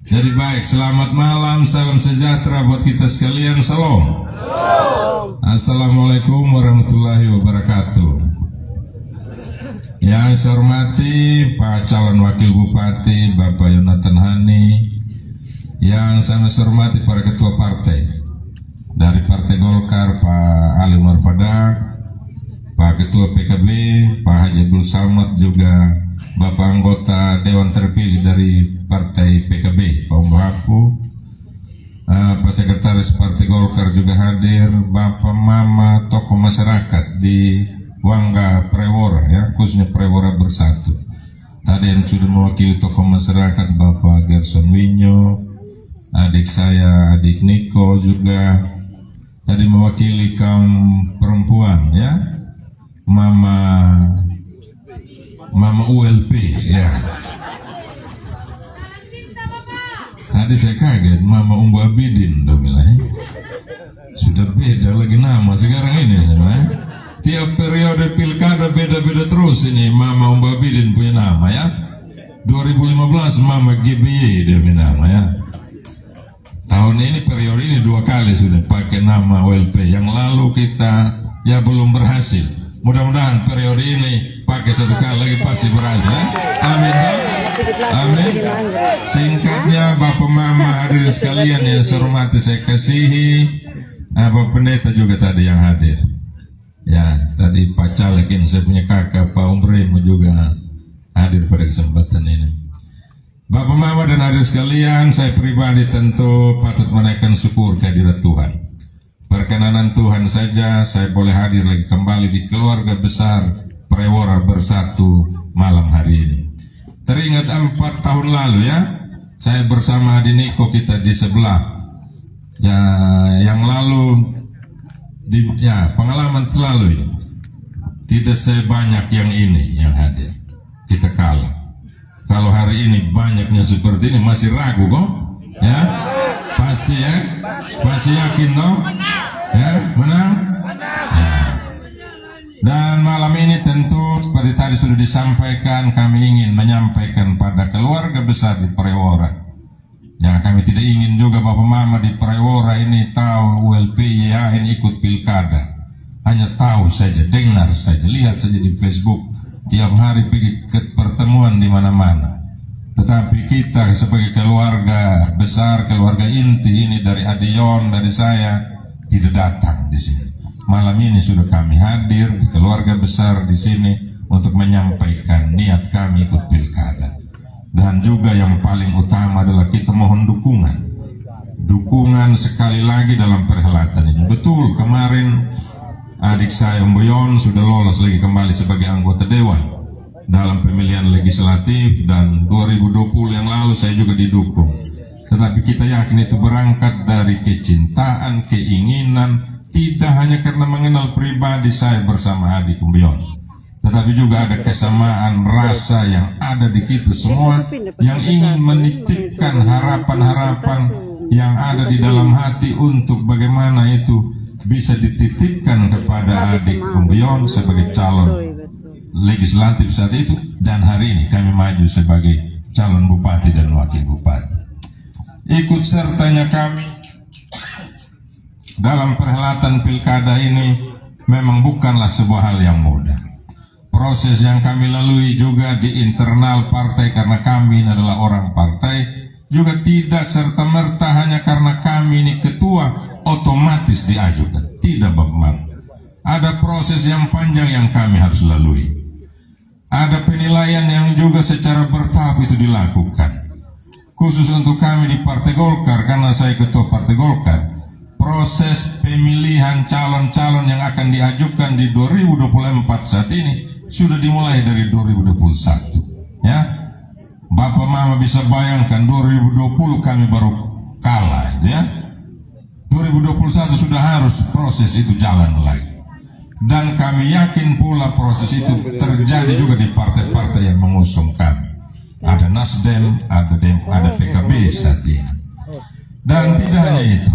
Jadi baik, selamat malam, salam sejahtera buat kita sekalian, salam. Assalamualaikum warahmatullahi wabarakatuh. Yang saya hormati Pak Calon Wakil Bupati Bapak Yonatan Hani, yang saya hormati para ketua partai dari Partai Golkar Pak Ali Umar Fadak, Pak Ketua PKB Pak Haji Abdul Samad, juga Bapak anggota Dewan terpilih dari Partai PKB Pak Umbahaku, Pak Sekretaris Partai Golkar juga hadir, Bapak Mama tokoh masyarakat di Wangga Prewora, ya, khususnya Prewora Bersatu. Tadi yang sudah mewakili tokoh masyarakat Bapak Gerson Winyo, adik saya, adik Niko juga tadi mewakili kaum perempuan, ya, Mama ULP, ya. Tadi saya kaget, Mama Umbu Abidin, sudah beda lagi nama sekarang ini, ya. Tiap periode pilkada beda-beda terus ini Mama Umbu Abidin punya nama, ya. 2015 Mama GBY dia punya nama, ya. Tahun ini periode ini 2 kali sudah pakai nama ULP. Yang lalu kita ya belum berhasil. Mudah-mudahan periode ini pakai 1 kali lagi pasti berhasil, ya. Amin. Amin. Singkatnya Bapak Mama hadirin sekalian yang saya hormati, saya kasihi, Bapak Pendeta juga tadi yang hadir. Ya, tadi Pak Caleg ini saya punya kakak Pak Umbremo juga hadir pada kesempatan ini. Bapak Mama dan hadirin sekalian, saya pribadi tentu patut menaikkan syukur kehadirat Tuhan. Perkenanan Tuhan saja saya boleh hadir lagi kembali di keluarga besar Prewora Bersatu malam hari ini. Teringat 4 tahun lalu, ya, saya bersama Adi Niko kita di sebelah. Ya, yang lalu pengalaman selalu ini. Tidak sebanyak yang ini yang hadir. Kita kalah. Kalau hari ini banyaknya seperti ini masih ragu kok? Ya? Pasti, ya? Masih yakin toh? Ya, menang? Ya. Dan malam ini tentu seperti tadi sudah disampaikan, kami ingin menyampaikan pada keluarga besar di Prewora. Ya, kami tidak ingin juga Bapak Mama di Prewora ini tahu ULP-YAN ikut pilkada. Hanya tahu saja, dengar saja, lihat saja di Facebook. Tiap hari pergi ke pertemuan di mana-mana. Tetapi kita sebagai keluarga besar, keluarga inti ini dari Adion, dari saya, tidak datang di sini. Malam ini sudah kami hadir di keluarga besar di sini untuk menyampaikan niat kami ikut pilkada. Dan juga yang paling utama adalah kita mohon dukungan. Dukungan sekali lagi dalam perhelatan ini. Betul, kemarin adik saya Umboyon sudah lolos lagi kembali sebagai anggota dewan dalam pemilihan legislatif, dan 2020 yang lalu saya juga didukung. Tetapi kita yakin itu berangkat dari kecintaan, keinginan, tidak hanya karena mengenal pribadi saya bersama adik Umboyon, tetapi juga ada kesamaan rasa yang ada di kita semua yang ingin menitipkan harapan-harapan yang ada di dalam hati untuk bagaimana itu bisa dititipkan kepada adik Umboyon sebagai calon legislatif saat itu, dan hari ini kami maju sebagai calon bupati dan wakil bupati. Ikut sertanya kami dalam perhelatan pilkada ini memang bukanlah sebuah hal yang mudah. Proses yang kami lalui juga di internal partai, karena kami ini adalah orang partai, juga tidak serta-merta hanya karena kami ini ketua otomatis diajukan. Tidak, Bapak. Ada proses yang panjang yang kami harus lalui. Ada penilaian yang juga secara bertahap itu dilakukan. Khusus untuk kami di Partai Golkar, karena saya ketua Partai Golkar, proses pemilihan calon-calon yang akan diajukan di 2024 saat ini sudah dimulai dari 2021. Ya, Bapak Mama bisa bayangkan 2020 kami baru kalah, ya. 2021 sudah harus proses itu jalan lagi. Dan kami yakin pula proses itu terjadi juga di partai-partai yang mengusung kami. Ada Nasdem, ada PKB saat ini. Dan tidak hanya itu,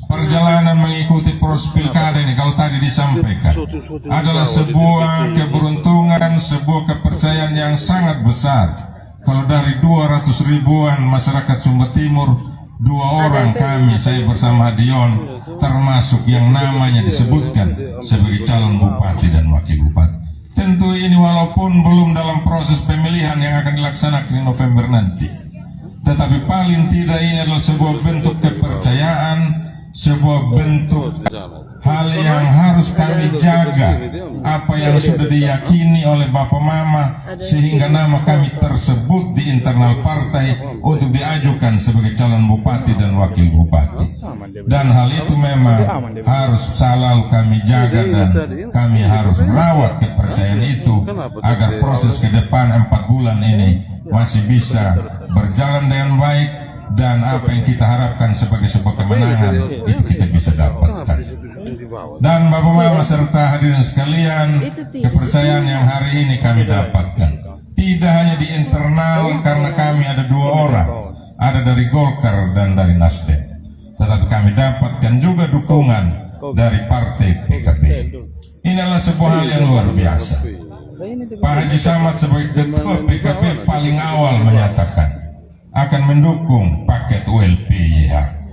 perjalanan mengikuti proses pilkada ini, kalau tadi disampaikan, adalah sebuah keberuntungan, sebuah kepercayaan yang sangat besar Kalau dari 200 ribuan masyarakat Sumba Timur, 2 orang kami, saya bersama Dion, termasuk yang namanya disebutkan sebagai calon bupati dan wakil bupati. Tentu ini walaupun belum dalam proses pemilihan yang akan dilaksanakan di November nanti, tetapi paling tidak ini adalah sebuah bentuk kepercayaan, sebuah bentuk hal yang harus kami jaga, apa yang sudah diyakini oleh Bapak Mama, sehingga nama kami tersebut di internal partai untuk diajukan sebagai calon bupati dan wakil bupati. Dan hal itu memang harus selalu kami jaga, dan kami harus rawat kepercayaan itu agar proses ke depan 4 bulan ini masih bisa berjalan dengan baik, dan apa yang kita harapkan sebagai sebuah kemenangan itu kita bisa dapatkan. Dan Bapak Mama serta hadirin sekalian, kepercayaan yang hari ini kami dapatkan tidak hanya di internal, karena kami ada 2 orang, ada dari Golkar dan dari Nasdem, tetapi kami dapatkan juga dukungan dari partai PKB. Ini adalah sebuah hal yang luar biasa. Pak Haji Samad sebagai ketua PKB paling awal menyatakan akan mendukung paket ULP-YH.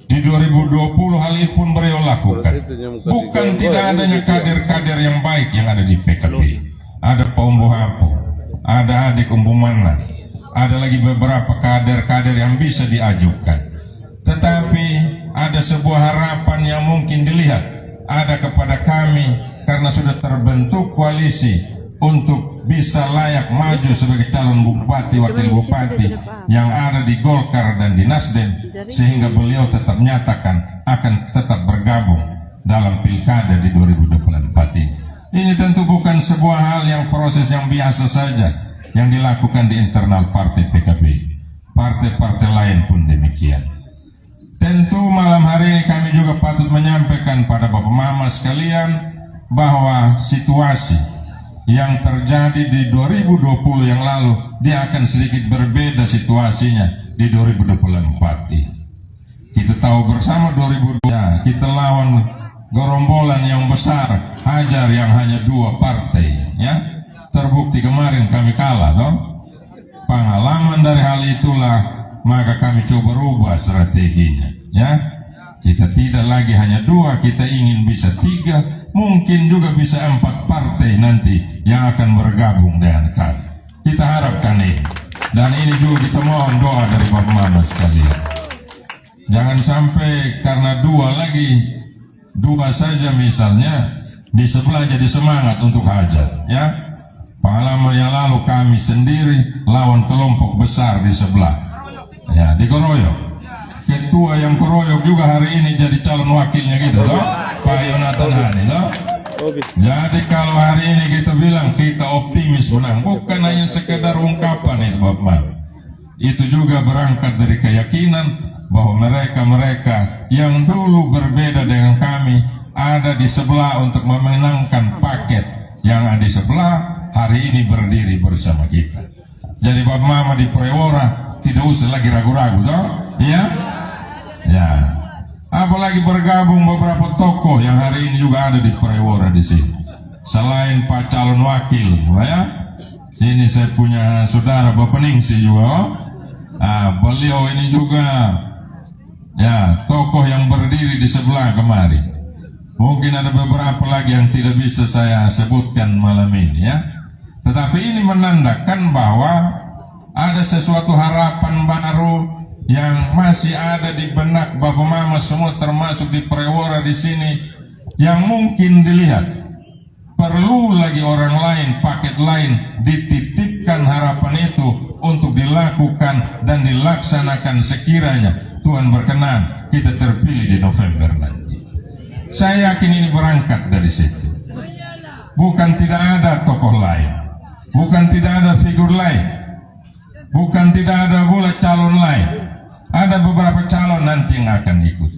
Di 2020 hal itu pun beliau lakukan. Bukan tidak adanya kader-kader yang baik yang ada di PKB. Ada Pak Umbu Hapu, ada Adik Umbu Mana, ada lagi beberapa kader-kader yang bisa diajukan. Tetapi ada sebuah harapan yang mungkin dilihat ada kepada kami, karena sudah terbentuk koalisi untuk bisa layak maju sebagai calon bupati, wakil bupati yang ada di Golkar dan di Nasdem, sehingga beliau tetap menyatakan akan tetap bergabung dalam pilkada di 2024 ini. Ini tentu bukan sebuah hal yang proses yang biasa saja yang dilakukan di internal partai PKB. Partai-partai lain pun demikian. Tentu malam hari ini kami juga patut menyampaikan pada Bapak Mama sekalian bahwa situasi yang terjadi di 2020 yang lalu, dia akan sedikit berbeda situasinya di 2024. Kita tahu bersama 2020 kita lawan gerombolan yang besar, Hajar yang hanya 2 partai, ya. Terbukti kemarin kami kalah, toh. Pengalaman dari hal itulah maka kami coba rubah strateginya, ya. Kita tidak lagi hanya 2, kita ingin bisa 3, mungkin juga bisa 4 partai nanti yang akan bergabung dengan kami. Kita harapkan ini, dan ini juga kita mohon doa dari Bapak Mama sekalian. Jangan sampai karena 2 saja misalnya di sebelah jadi semangat untuk Hajar, ya. Pengalaman yang lalu kami sendiri lawan kelompok besar di sebelah, ya, dikeroyok. Ketua yang keroyok juga hari ini jadi calon wakilnya gitu, loh, Pak Yonatan Hani, loh. Jadi kalau hari ini kita bilang kita optimis menang, bukan hanya sekedar ungkapan itu, Bapak. Itu juga berangkat dari keyakinan bahwa mereka-mereka yang dulu berbeda dengan kami ada di sebelah untuk memenangkan paket yang ada di sebelah, hari ini berdiri bersama kita. Jadi Bapak Mama di Prewora tidak usah lagi ragu-ragu, toh, ya. Ya, apalagi bergabung beberapa tokoh yang hari ini juga ada di Prewora di sini. Selain Pak calon wakil, ya, sini saya punya saudara Bapak Ningsi juga. Beliau ini juga, ya, tokoh yang berdiri di sebelah kemari. Mungkin ada beberapa lagi yang tidak bisa saya sebutkan malam ini, ya. Tetapi ini menandakan bahwa ada sesuatu harapan baru yang masih ada di benak Bapak Mama semua, termasuk di Prewora di sini, yang mungkin dilihat perlu lagi orang lain, paket lain dititipkan harapan itu untuk dilakukan dan dilaksanakan sekiranya Tuhan berkenan kita terpilih di November nanti. Saya yakin ini berangkat dari situ. Bukan tidak ada tokoh lain, bukan tidak ada figur lain, bukan tidak ada pula calon lain. Ada beberapa calon nanti yang akan ikut.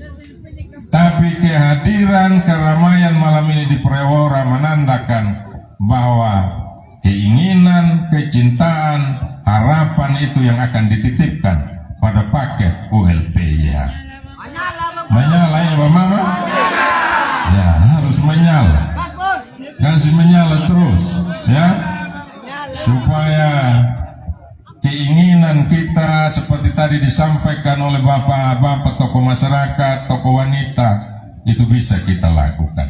Tapi kehadiran keramaian malam ini di Prewora menandakan bahwa keinginan, kecintaan, harapan itu yang akan dititipkan pada paket ULP-YH. Menyala ya Bapak Mama? Ya, harus menyala. Kasih menyala terus, ya. Supaya tadi disampaikan oleh bapak-bapak tokoh masyarakat, tokoh wanita, itu bisa kita lakukan.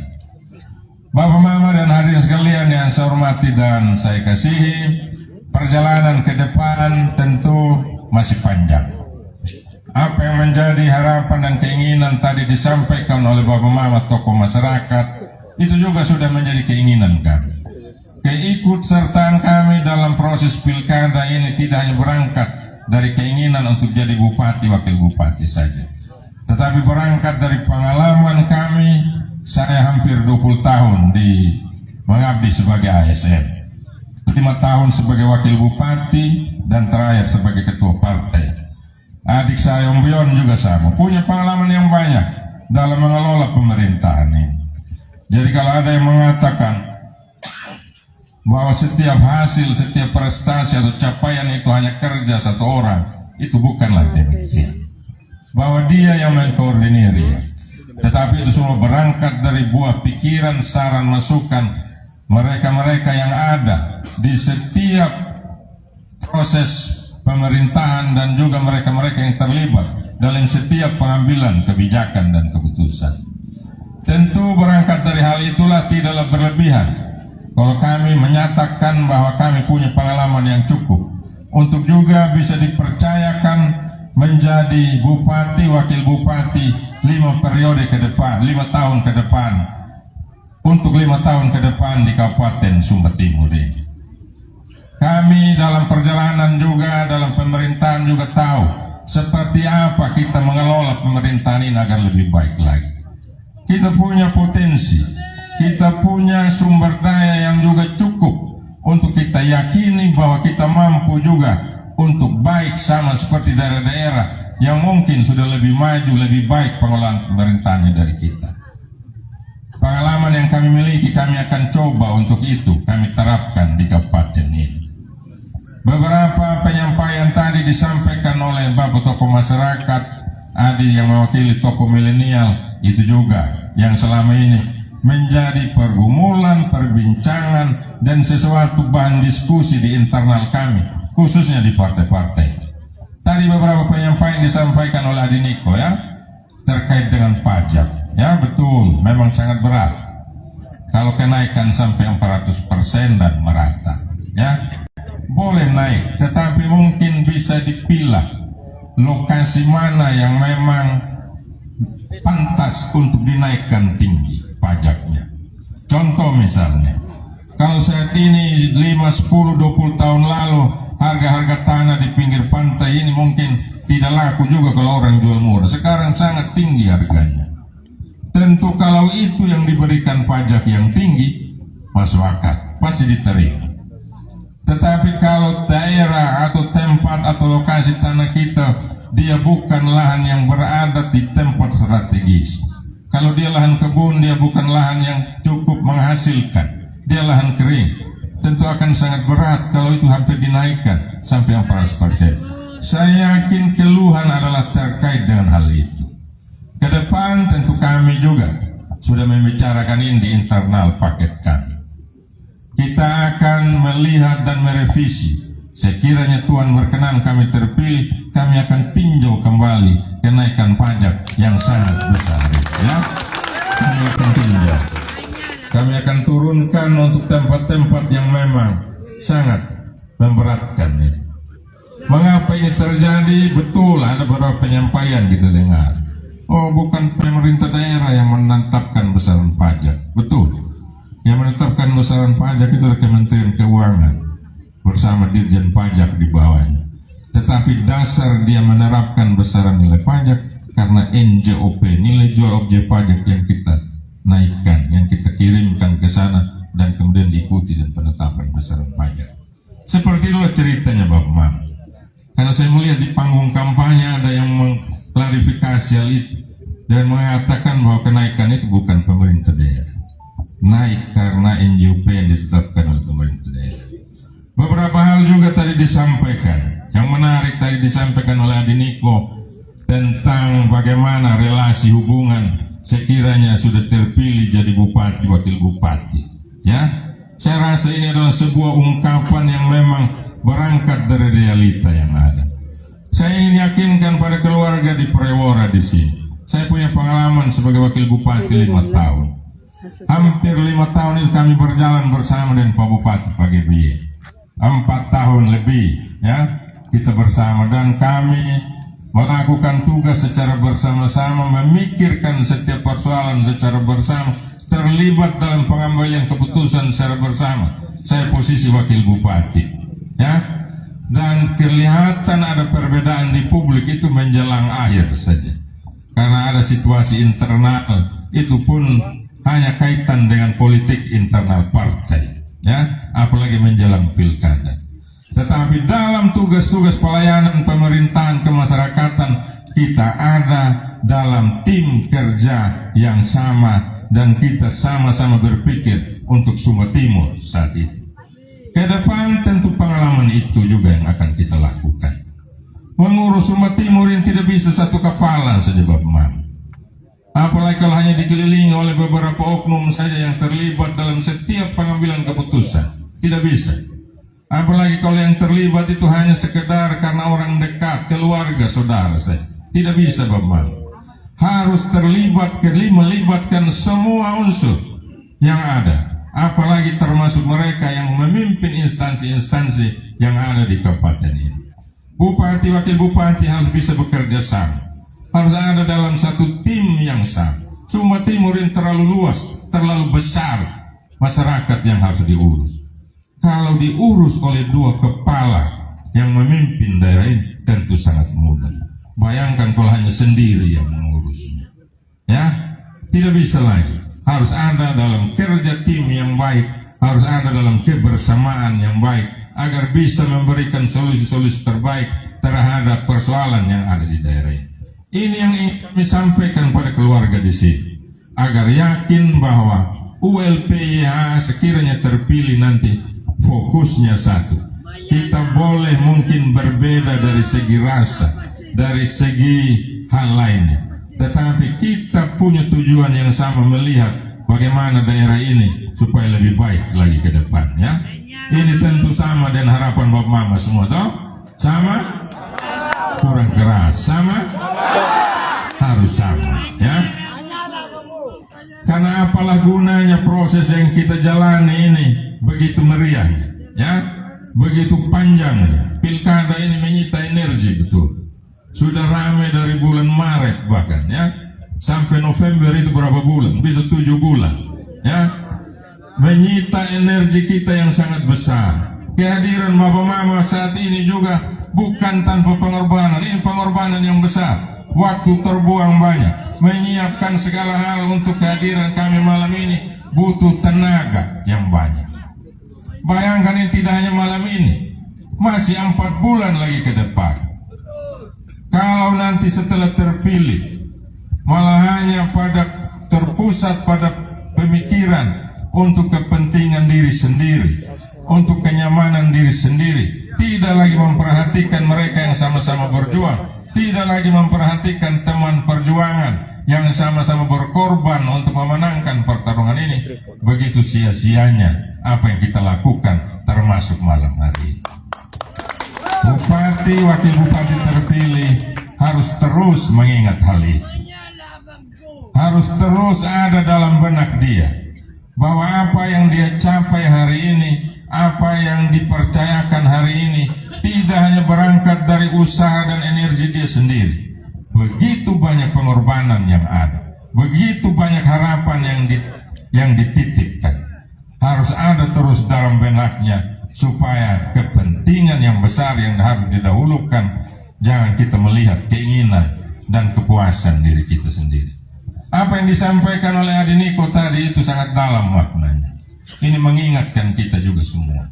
Bapak Mama dan hadirin sekalian yang saya hormati dan saya kasihi, perjalanan ke depan tentu masih panjang. Apa yang menjadi harapan dan keinginan tadi disampaikan oleh Bapak Mama tokoh masyarakat, itu juga sudah menjadi keinginan kami. Keikutsertaan kami dalam proses pilkada ini tidak hanya berangkat dari keinginan untuk jadi bupati, wakil bupati saja, tetapi berangkat dari pengalaman kami. Saya hampir 20 tahun mengabdi sebagai ASN, 5 tahun sebagai wakil bupati, dan terakhir sebagai ketua partai. Adik saya Om Bion juga sama, punya pengalaman yang banyak dalam mengelola pemerintahan ini. Jadi kalau ada yang mengatakan bahwa setiap hasil, setiap prestasi atau capaian itu hanya kerja satu orang, itu bukanlah demikian. Bahwa dia yang mengkoordinir, tetapi itu semua berangkat dari buah pikiran, saran, masukan mereka-mereka yang ada di setiap proses pemerintahan dan juga mereka-mereka yang terlibat dalam setiap pengambilan kebijakan dan keputusan. Tentu berangkat dari hal itulah tidaklah berlebihan kalau kami menyatakan bahwa kami punya pengalaman yang cukup untuk juga bisa dipercayakan menjadi bupati, wakil bupati 5 periode ke depan, 5 tahun ke depan, untuk 5 tahun ke depan di Kabupaten Sumba Timur ini. Kami dalam perjalanan juga, dalam pemerintahan juga tahu seperti apa kita mengelola pemerintahan ini agar lebih baik lagi. Kita punya potensi, kita punya sumber daya yang juga cukup untuk kita yakini bahwa kita mampu juga untuk baik sama seperti daerah-daerah yang mungkin sudah lebih maju, lebih baik pengelolaan pemerintahannya dari kita. Pengalaman yang kami miliki, kami akan coba untuk itu kami terapkan di kabupaten ini. Beberapa penyampaian tadi disampaikan oleh Bapak tokoh masyarakat, Adi yang mewakili tokoh milenial, itu juga yang selama ini menjadi pergumulan, perbincangan, dan sesuatu bahan diskusi di internal kami, khususnya di partai-partai. Tadi beberapa penyampaian disampaikan oleh Adi Niko ya, terkait dengan pajak. Ya betul, memang sangat berat. Kalau kenaikan sampai 400% dan merata, ya boleh naik, tetapi mungkin bisa dipilah lokasi mana yang memang pantas untuk dinaikkan tinggi pajaknya. Contoh misalnya, kalau saat ini 5, 10, 20 tahun lalu harga-harga tanah di pinggir pantai ini mungkin tidak laku juga kalau orang jual murah. Sekarang sangat tinggi harganya. Tentu kalau itu yang diberikan pajak yang tinggi, masuk akal, pasti diterima. Tetapi kalau daerah atau tempat atau lokasi tanah kita, dia bukan lahan yang berada di tempat strategis. Kalau dia lahan kebun, dia bukan lahan yang cukup menghasilkan, dia lahan kering. Tentu akan sangat berat kalau itu hampir dinaikkan sampai 400%. Saya yakin keluhan adalah terkait dengan hal itu. Ke depan tentu kami juga sudah membicarakan ini di internal paket kami. Kita akan melihat dan merevisi. Sekiranya Tuhan berkenan kami terpilih, kami akan tinjau kembali kenaikan pajak yang sangat besar. Ya, kami akan tinjau. Kami akan turunkan untuk tempat-tempat yang memang sangat memberatkan. Mengapa ini terjadi? Betul, ada beberapa penyampaian kita dengar. Oh, bukan pemerintah daerah yang menetapkan besaran pajak. Betul, yang menetapkan besaran pajak itu adalah Kementerian Keuangan bersama Dirjen Pajak di bawahnya. Tetapi dasar dia menerapkan besaran nilai pajak karena NJOP, nilai jual objek pajak yang kita naikkan, yang kita kirimkan ke sana dan kemudian diikuti dan penetapan besaran pajak. Seperti itulah ceritanya Bapak Mam. Karena saya melihat di panggung kampanye ada yang mengklarifikasi hal itu dan mengatakan bahwa kenaikan itu bukan pemerintah daerah, naik karena NJOP yang ditetapkan oleh pemerintah daerah. Beberapa hal juga tadi disampaikan, yang menarik tadi disampaikan oleh Adi Niko tentang bagaimana relasi hubungan sekiranya sudah terpilih jadi bupati, wakil bupati. Ya, saya rasa ini adalah sebuah ungkapan yang memang berangkat dari realita yang ada. Saya ingin yakinkan pada keluarga di Prewora di sini. Saya punya pengalaman sebagai wakil bupati 5 tahun. Hampir 5 tahun itu kami berjalan bersama dengan Pak Bupati Pak GBY. 4 tahun lebih ya kita bersama, dan kami melakukan tugas secara bersama-sama, memikirkan setiap persoalan secara bersama, terlibat dalam pengambilan keputusan secara bersama. Saya posisi wakil bupati ya, dan kelihatan ada perbedaan di publik itu menjelang akhir saja, karena ada situasi internal, itu pun hanya kaitan dengan politik internal partai ya, apalagi menjelang pilkada. Tetapi dalam tugas-tugas pelayanan pemerintahan kemasyarakatan, kita ada dalam tim kerja yang sama, dan kita sama-sama berpikir untuk Sumba Timur saat itu. Ke depan tentu pengalaman itu juga yang akan kita lakukan. Mengurus Sumba Timur yang tidak bisa satu kepala saja Bapak Mam. Apalagi kalau hanya dikelilingi oleh beberapa oknum saja yang terlibat dalam setiap pengambilan keputusan. Tidak bisa. Apalagi kalau yang terlibat itu hanya sekedar karena orang dekat, keluarga, saudara saja. Tidak bisa Bapak. Harus terlibat, melibatkan semua unsur yang ada. Apalagi termasuk mereka yang memimpin instansi-instansi yang ada di kabupaten ini. Bupati, wakil bupati harus bisa bekerja sama. Harus ada dalam satu tim yang sama. Sumba Timur yang terlalu luas, terlalu besar, masyarakat yang harus diurus. Kalau diurus oleh 2 kepala yang memimpin daerah ini, tentu sangat mudah. Bayangkan kalau hanya sendiri yang mengurusnya, ya tidak bisa lagi. Harus ada dalam kerja tim yang baik, harus ada dalam kebersamaan yang baik, agar bisa memberikan solusi-solusi terbaik terhadap persoalan yang ada di daerah ini. Ini yang ingin kami sampaikan pada keluarga di sini, agar yakin bahwa ULPYH sekiranya terpilih nanti fokusnya satu. Kita boleh mungkin berbeda dari segi rasa, dari segi hal lainnya, tetapi kita punya tujuan yang sama, melihat bagaimana daerah ini supaya lebih baik lagi ke depan ya. Ini tentu sama dengan harapan Bapak Mama semua toh? Sama? Kurang keras, sama? Harus sama ya. Karena apalah gunanya proses yang kita jalani ini begitu meriahnya ya, begitu panjangnya. Pilkada ini menyita energi betul. Sudah ramai dari bulan Maret bahkan ya, sampai November itu berapa bulan? Bisa 7 bulan ya. Menyita energi kita yang sangat besar. Kehadiran Bapak Mama saat ini juga bukan tanpa pengorbanan. Ini pengorbanan yang besar. Waktu terbuang banyak. Menyiapkan segala hal untuk kehadiran kami malam ini butuh tenaga yang banyak. Bayangkan ini tidak hanya malam ini, masih 4 bulan lagi ke depan. Kalau nanti setelah terpilih malah hanya terpusat pada pemikiran untuk kepentingan diri sendiri, untuk kenyamanan diri sendiri, tidak lagi memperhatikan mereka yang sama-sama berjuang, tidak lagi memperhatikan teman perjuangan yang sama-sama berkorban untuk memenangkan pertarungan ini. Begitu sia-sianya apa yang kita lakukan termasuk malam hari ini. Bupati, wakil bupati terpilih harus terus mengingat hal ini, harus terus ada dalam benak dia bahwa apa yang dia capai hari ini, apa yang dipercayakan hari ini, tidak hanya berangkat dari usaha dan energi dia sendiri. Begitu banyak pengorbanan yang ada, begitu banyak harapan yang dititipkan, harus ada terus dalam benaknya, supaya kepentingan yang besar yang harus didahulukan, jangan kita melihat keinginan dan kepuasan diri kita sendiri. Apa yang disampaikan oleh Adi Niko tadi itu sangat dalam maknanya. Ini mengingatkan kita juga semua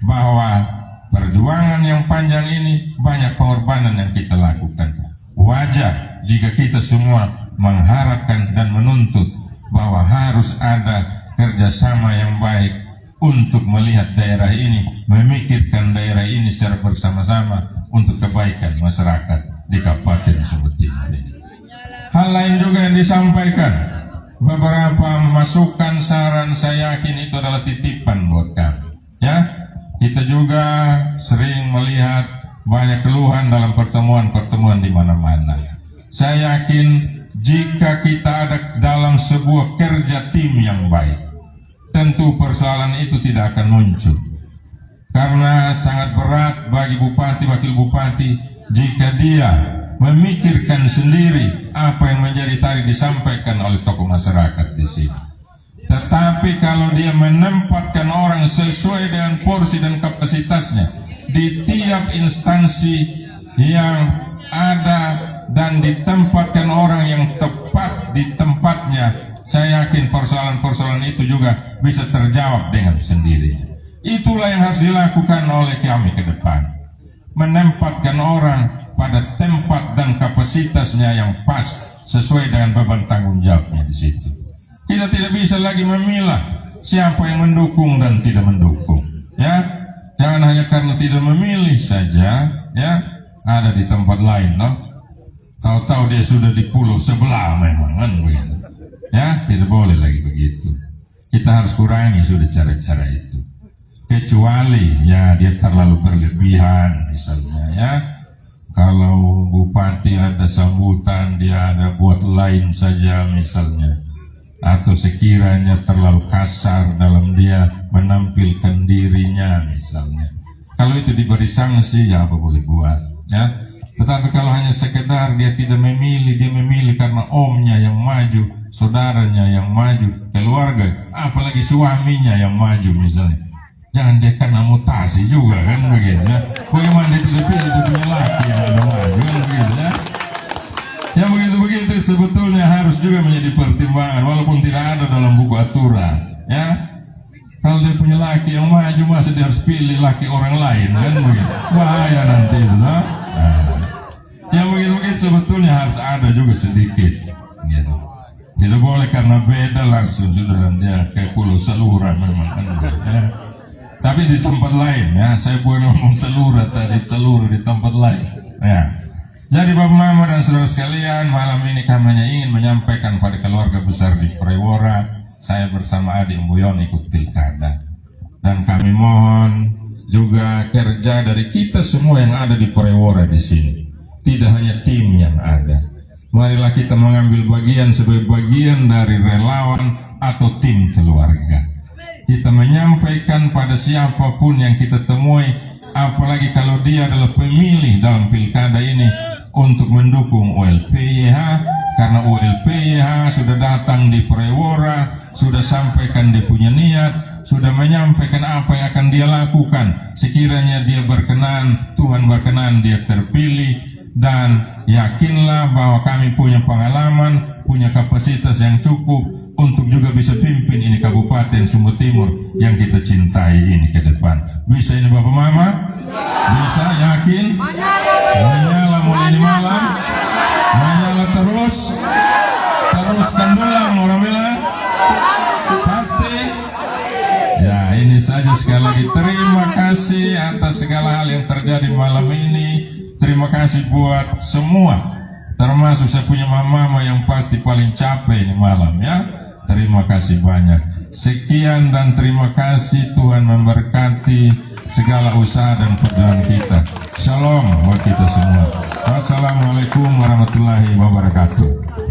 bahwa perjuangan yang panjang ini banyak pengorbanan yang kita lakukan. Wajar jika kita semua mengharapkan dan menuntut bahwa harus ada kerjasama yang baik untuk melihat daerah ini, memikirkan daerah ini secara bersama-sama untuk kebaikan masyarakat di Kabupaten Sumba Timur ini. Hal lain juga yang disampaikan, beberapa masukan, saran, saya yakin itu adalah titipan buat kami. Ya, kita juga sering melihat banyak keluhan dalam pertemuan-pertemuan di mana-mana. Saya yakin jika kita ada dalam sebuah kerja tim yang baik, tentu persoalan itu tidak akan muncul. Karena sangat berat bagi bupati, wakil bupati, jika dia memikirkan sendiri apa yang menjadi tadi disampaikan oleh tokoh masyarakat di sini. Tetapi kalau dia menempatkan orang sesuai dengan porsi dan kapasitasnya di tiap instansi yang ada dan ditempatkan orang yang tepat di tempatnya, saya yakin persoalan-persoalan itu juga bisa terjawab dengan sendirinya. Itulah yang harus dilakukan oleh kami ke depan, menempatkan orang pada tempat dan kapasitasnya yang pas sesuai dengan beban tanggung jawabnya di situ. Kita tidak bisa lagi memilah siapa yang mendukung dan tidak mendukung, ya. Jangan hanya karena tidak memilih saja, ya, ada di tempat lain, no? Tahu-tahu dia sudah di pulau sebelah memang, kan begitu. Ya, tidak boleh lagi begitu. Kita harus kurangi sudah cara-cara itu. Kecuali ya dia terlalu berlebihan, misalnya, ya. Kalau bupati ada sambutan, dia ada buat lain saja misalnya. Atau sekiranya terlalu kasar dalam dia menampilkan dirinya misalnya. Kalau itu diberi sanksi, ya apa boleh buat, ya. Tetapi kalau hanya sekedar dia tidak memilih, dia memilih karena omnya yang maju, saudaranya yang maju, keluarga, apalagi suaminya yang maju misalnya. Jangan dia kena mutasi juga, kan begitu, ya. Bagaimana dia tidak pilih itu punya laki yang ada maju, kan begitu, ya. Ya begitu-begitu sebetulnya harus juga menjadi pertimbangan, walaupun tidak ada dalam buku aturan, ya. Kalau dia punya laki yang maju, masa dia harus pilih laki orang lain, kan begitu, bahaya nanti itu, no? Nah, yang begitu-begitu sebetulnya harus ada juga sedikit, gitu. Tidak boleh karena beda langsung sudah dia ke pulau Salura memang, kan begitu, ya. Tapi di tempat lain, ya, saya bukan ngomong Salura tadi, Salura di tempat lain, ya. Jadi Bapak Mama dan saudara sekalian, malam ini kami hanya ingin menyampaikan pada keluarga besar di Prewora, saya bersama Adi Embuyon ikut pilkada. Dan kami mohon juga kerja dari kita semua yang ada di Prewora di sini. Tidak hanya tim yang ada. Marilah kita mengambil bagian sebagai bagian dari relawan atau tim keluarga. Kita menyampaikan pada siapapun yang kita temui, apalagi kalau dia adalah pemilih dalam pilkada ini, untuk mendukung ULPYH, karena ULPYH sudah datang di Prewora, sudah sampaikan dia punya niat, sudah menyampaikan apa yang akan dia lakukan. Sekiranya dia berkenan, Tuhan berkenan, dia terpilih. Dan yakinlah bahwa kami punya pengalaman, punya kapasitas yang cukup untuk juga bisa pimpin ini Kabupaten Sumba Timur yang kita cintai ini ke depan. Bisa ini Bapak Mama? Bisa, yakin? Menyala mulai ini malam, menyala terus, teruskan dulang orang bilang, pasti. Ya, ini saja sekali lagi. Terima kasih atas segala hal yang terjadi malam ini. Terima kasih buat semua, termasuk saya punya mama yang pasti paling capek ini malam, ya. Terima kasih banyak. Sekian dan terima kasih. Tuhan memberkati segala usaha dan perjalanan kita. Shalom buat kita semua. Wassalamualaikum warahmatullahi wabarakatuh.